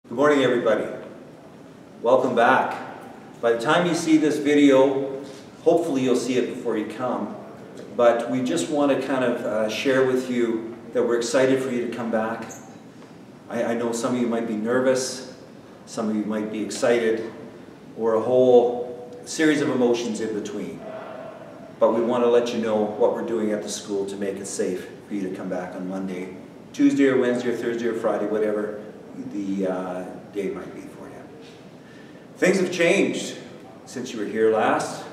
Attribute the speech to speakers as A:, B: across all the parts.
A: Good morning, everybody. Welcome back. By the time you see this video, hopefully you'll see it before you come, but we just want to kind of share with you that we're excited for you to come back. I know some of you might be nervous, some of you might be excited, or a whole series of emotions in between. But we want to let you know what we're doing at the school to make it safe for you to come back on Monday, Tuesday or Wednesday or Thursday or Friday, whatever the day might be for you. Things have changed since you were here last.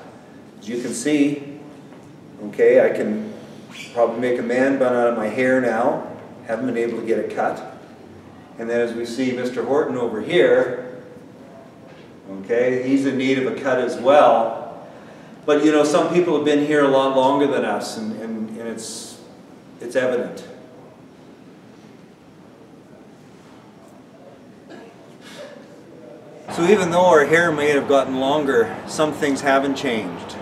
A: As you can see, okay, I can probably make a man bun out of my hair now. Haven't been able to get it cut. And then as we see Mr. Horton over here, okay, he's in need of a cut as well. But you know, some people have been here a lot longer than us, and it's evident. So even though our hair may have gotten longer, some things haven't changed.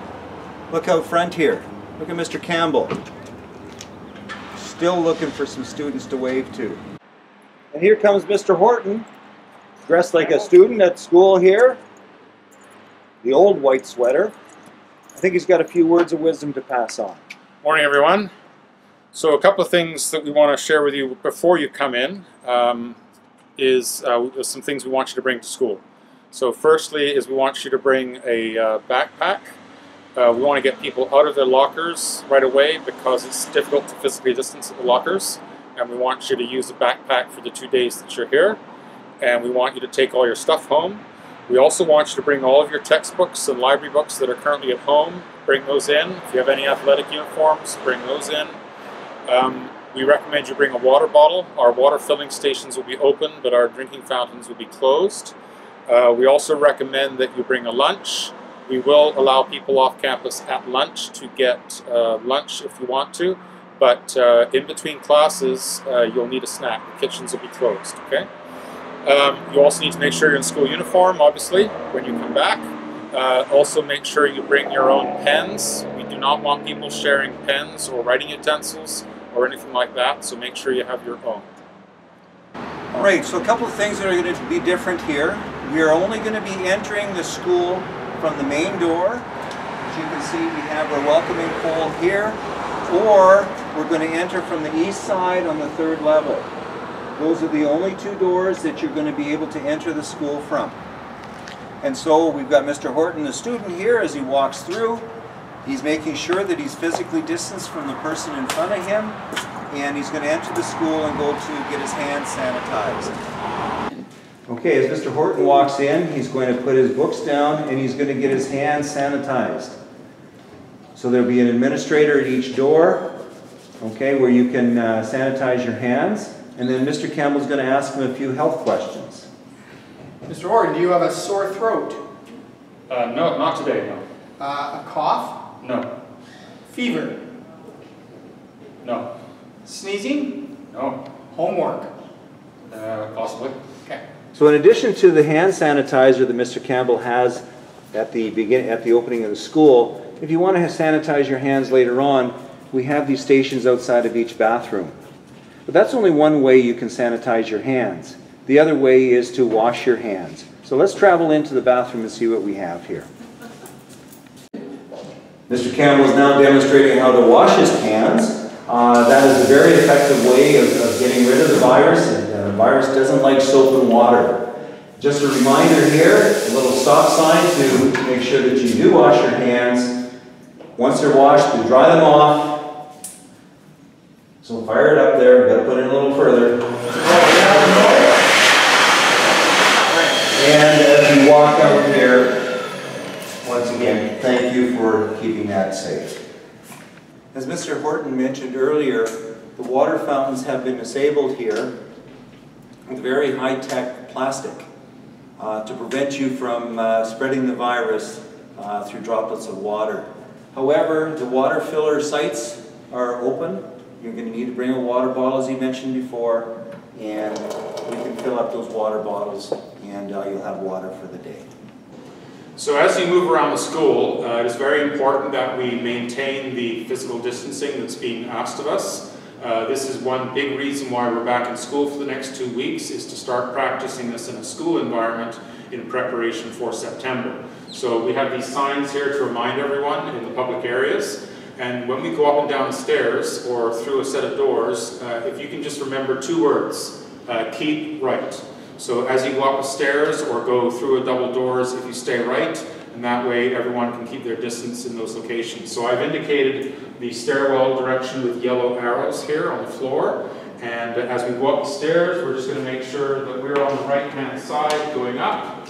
A: Look out front here. Look at Mr. Campbell. Still looking for some students to wave to. And here comes Mr. Horton, dressed like a student at school here. The old white sweater. I think he's got a few words of wisdom to pass on.
B: Morning, everyone. So a couple of things that we want to share with you before you come in is some things we want you to bring to school. So firstly is we want you to bring a backpack. We want to get people out of their lockers right away because it's difficult to physically distance at the lockers. And we want you to use the backpack for the 2 days that you're here. And we want you to take all your stuff home. We also want you to bring all of your textbooks and library books that are currently at home. Bring those in. If you have any athletic uniforms, bring those in. We recommend you bring a water bottle. Our water filling stations will be open, but our drinking fountains will be closed. We also recommend that you bring a lunch. We will allow people off campus at lunch to get lunch if you want to, but in between classes you'll need a snack. The kitchens will be closed, okay? You also need to make sure you're in school uniform, obviously, when you come back. Also make sure you bring your own pens. We do not want people sharing pens or writing utensils or anything like that, so make sure you have your own.
A: Alright, so a couple of things that are going to be different here. We are only going to be entering the school from the main door. As you can see, we have our welcoming pole here, or we're going to enter from the east side on the 3rd level. Those are the only 2 doors that you're going to be able to enter the school from. And so we've got Mr. Horton, the student, here as he walks through. He's making sure that he's physically distanced from the person in front of him, and he's going to enter the school and go to get his hands sanitized. Okay, as Mr. Horton walks in, he's going to put his books down and he's going to get his hands sanitized. So there'll be an administrator at each door, okay, where you can sanitize your hands. And then Mr. Campbell's going to ask him a few health questions.
C: Mr. Horton, do you have a sore throat?
B: No, not today, no.
C: A cough?
B: No.
C: Fever?
B: No.
C: Sneezing?
B: No.
C: Homework?
B: Possibly.
C: Okay.
A: So in addition to the hand sanitizer that Mr. Campbell has at the opening of the school, if you want to sanitize your hands later on, we have these stations outside of each bathroom. But that's only one way you can sanitize your hands. The other way is to wash your hands. So let's travel into the bathroom and see what we have here. Mr. Campbell is now demonstrating how to wash his hands. That is a very effective way of getting rid of the virus. And the virus doesn't like soap and water. Just a reminder here, a little stop sign to make sure that you do wash your hands. Once they're washed, you dry them off. So fire it up there. We've got to put it in a little further. And as you walk out here, once again, thank you for keeping that safe. As Mr. Horton mentioned earlier, the water fountains have been disabled here with very high-tech plastic to prevent you from spreading the virus through droplets of water. However, the water filler sites are open. You're going to need to bring a water bottle, as he mentioned before, and we can fill up those water bottles and you'll have water for the day.
B: So as you move around the school, it is very important that we maintain the physical distancing that's being asked of us. This is one big reason why we're back in school for the next 2 weeks, is to start practicing this in a school environment in preparation for September. So we have these signs here to remind everyone in the public areas, and when we go up and down the stairs or through a set of doors, if you can just remember 2 words, keep right. So as you go up the stairs or go through a double doors, if you stay right, and that way everyone can keep their distance in those locations. So I've indicated the stairwell direction with yellow arrows here on the floor, and as we go up the stairs, we're just going to make sure that we're on the right-hand side going up,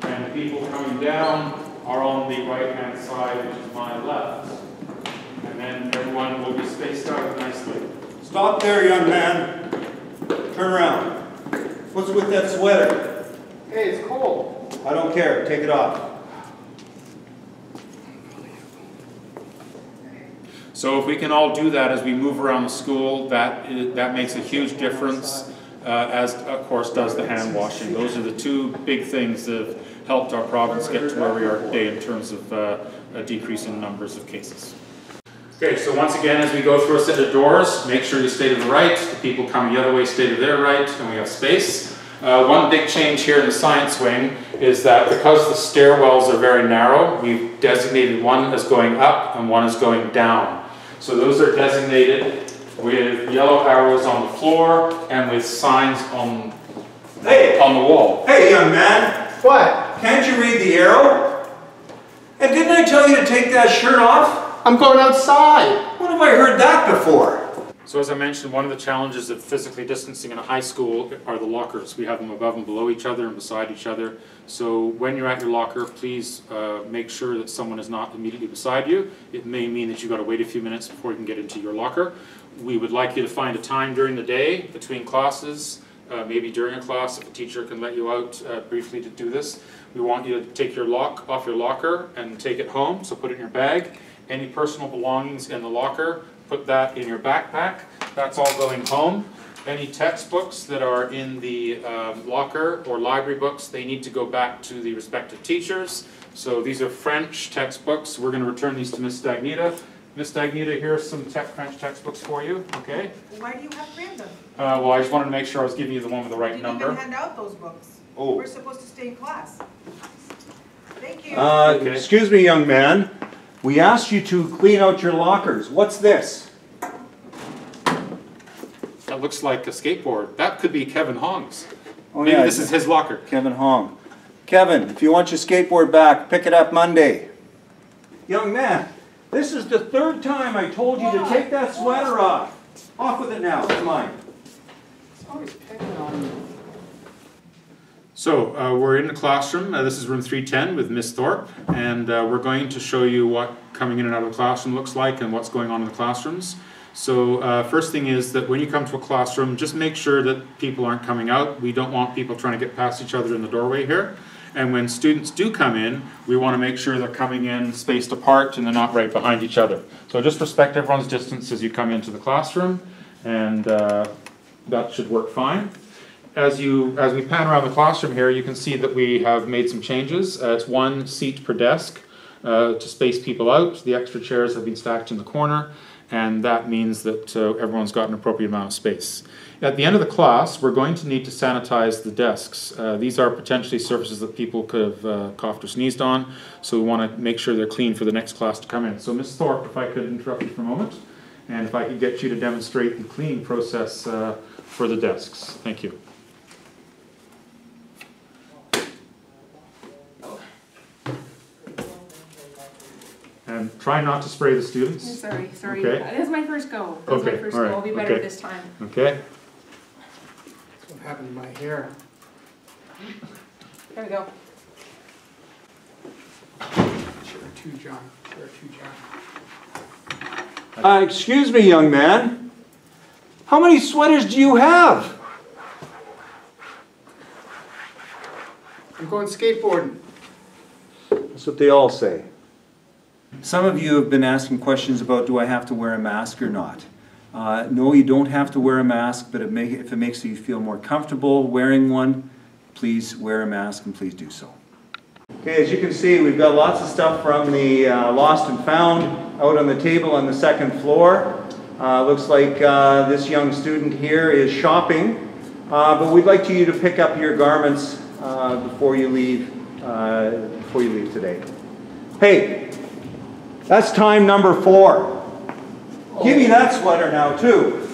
B: and the people coming down are on the right-hand side, which is my left. And then everyone will be spaced out nicely.
A: Stop there, young man. Turn around. What's with that sweater?
C: Hey, it's cold.
A: I don't care. Take it off.
B: So if we can all do that as we move around the school, that makes a huge difference, as of course does the hand washing. Those are the 2 big things that have helped our province get to where we are today in terms of a decrease in numbers of cases. Okay, so once again, as we go through a set of doors, make sure you stay to the right, the people coming the other way stay to their right, and we have space. One big change here in the science wing is that because the stairwells are very narrow, we've designated one as going up and one as going down. So those are designated with yellow arrows on the floor and with signs on the wall.
A: Hey, young man.
C: What?
A: Can't you read the arrow? And didn't I tell you to take that shirt off?
C: I'm going outside.
A: When have I heard that before?
B: So as I mentioned, one of the challenges of physically distancing in a high school are the lockers. We have them above and below each other and beside each other. So when you're at your locker, please make sure that someone is not immediately beside you. It may mean that you've got to wait a few minutes before you can get into your locker. We would like you to find a time during the day between classes, maybe during a class if a teacher can let you out briefly to do this. We want you to take your lock off your locker and take it home, so put it in your bag. Any personal belongings in the locker, put that in your backpack. That's all going home. Any textbooks that are in the locker or library books, they need to go back to the respective teachers. So these are French textbooks. We're going to return these to Miss Stagnita. Miss Stagnita, here's some French textbooks for you, okay?
D: Why do you have random?
B: Well, I just wanted to make sure I was giving you the one with the right
D: You
B: number.
D: didn't even hand out those books.
A: Oh.
D: We're supposed to stay in class. Thank you.
B: Okay.
A: Excuse me, young man. We asked you to clean out your lockers. What's this?
B: That looks like a skateboard. That could be Kevin Hong's.
A: Oh,
B: Maybe
A: yeah,
B: this is his locker.
A: Kevin Hong. Kevin, if you want your skateboard back, pick it up Monday. Young man, this is the 3rd time I told you to take that sweater off. Off with it now. It's mine.
C: It's always picking on me.
B: So we're in the classroom. This is room 310 with Miss Thorpe, and we're going to show you what coming in and out of the classroom looks like and what's going on in the classrooms. So first thing is that when you come to a classroom, just make sure that people aren't coming out. We don't want people trying to get past each other in the doorway here. And when students do come in, we want to make sure they're coming in spaced apart and they're not right behind each other. So just respect everyone's distance as you come into the classroom, and that should work fine. As we pan around the classroom here, you can see that we have made some changes. It's 1 seat per desk to space people out. The extra chairs have been stacked in the corner, and that means that everyone's got an appropriate amount of space. At the end of the class, we're going to need to sanitize the desks. These are potentially surfaces that people could have coughed or sneezed on, so we want to make sure they're clean for the next class to come in. So Ms. Thorpe, if I could interrupt you for a moment, and if I could get you to demonstrate the cleaning process for the desks. Thank you. And try not to spray the students.
E: Sorry.
B: Okay.
E: This is my first go. This is
B: Okay,
E: my first
B: all right,
E: go. I'll be better
B: okay.
E: this time.
B: Okay.
C: That's what happened to my hair.
E: There we go.
C: Chair 2, John. Chair 2, John.
A: Excuse me, young man. How many sweaters do you have?
C: I'm going skateboarding.
A: That's what they all say. Some of you have been asking questions about, do I have to wear a mask or not? No, you don't have to wear a mask, but if it makes you feel more comfortable wearing one, please wear a mask and please do so. Okay, as you can see, we've got lots of stuff from the Lost and Found out on the table on the 2nd floor. Looks like this young student here is shopping, but we'd like you to pick up your garments before you leave today. Hey, that's time number 4. Give me that sweater now too.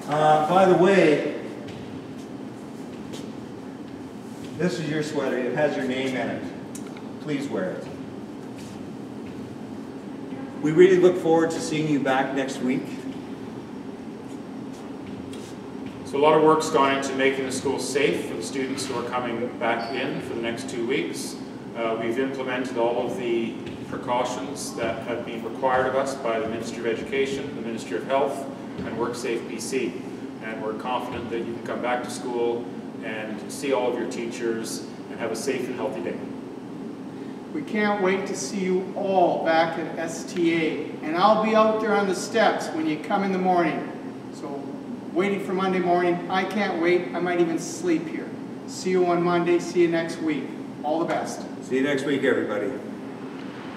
A: By the way, this is your sweater. It has your name in it. Please wear it. We really look forward to seeing you back next week.
B: So a lot of work's gone into making the school safe for the students who are coming back in for the next 2 weeks. We've implemented all of the precautions that have been required of us by the Ministry of Education, the Ministry of Health, and WorkSafe BC. And we're confident that you can come back to school and see all of your teachers and have a safe and healthy day.
C: We can't wait to see you all back at STA. And I'll be out there on the steps when you come in the morning. So, waiting for Monday morning. I can't wait. I might even sleep here. See you on Monday. See you next week. All the best.
A: See you next week, everybody.